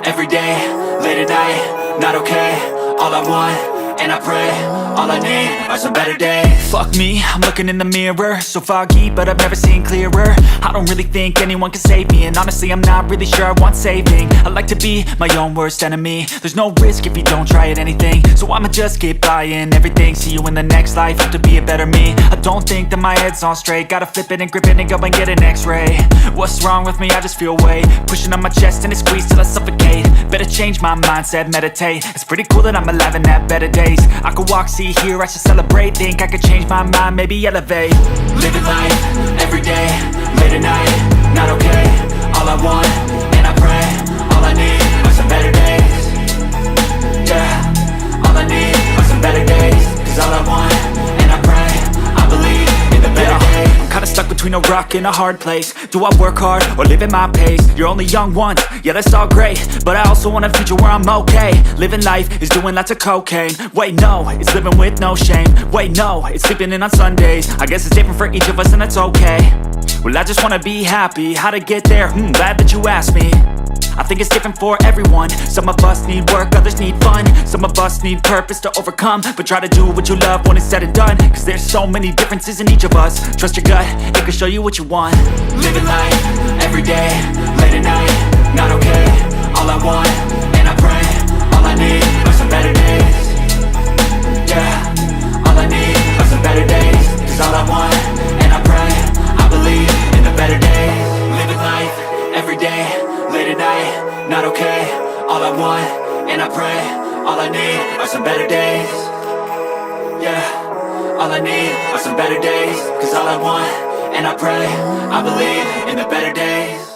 every day, late at night, not okay. All I want, and I pray, all I need are some better days. Fuck me, I'm looking in the mirror, so foggy, but I've never seen clearer. I don't really think anyone can save me, and honestly I'm not really sure I want saving. I like to be my own worst enemy. There's no risk if you don't try at anything, so I'ma just keep buying everything. See you in the next life, have to be a better me. I don't think that my head's on straight, gotta flip it and grip it and go and get an x-ray. What's wrong with me? I just feel weight pushing on my chest and it squeezes till I suffocate. Better change my mindset, meditate. It's pretty cool that I'm alive and have better days. I could walk, see, hear, I should celebrate. Think I could change my mind, maybe elevate. Living life, every day, late at night, not okay. All I want, and I pray, all I need are some better days. Yeah, all I need are some better days. Cause all I want, and I pray, I believe in the better days. I'm kinda stuck between a rock and a hard place. Do I work hard or live at my pace? You're only young once, yeah that's all great, but I also want a future where I'm okay. Living life is doing lots of cocaine. Wait no, it's living with no shame. Wait no, it's sleeping in on Sundays. I guess it's different for each of us and that's okay. Well I just wanna be happy, how to get there? Glad that you asked me. I think it's different for everyone. Some of us need work, others need fun. Some of us need purpose to overcome. But try to do what you love when it's said and done. Cause there's so many differences in each of us. Trust your gut, it can show you what you want. Living life, every day, late at night, not okay. All I want, and I pray, all I need are some better days. Yeah, all I need are some better days. Cause all I want, and I pray, I believe in the better days. Living life, every day, late at night, not okay. All I want, and I pray, all I need are some better days. Yeah, all I need are some better days. Cause all I want, and I pray, I believe in the better days.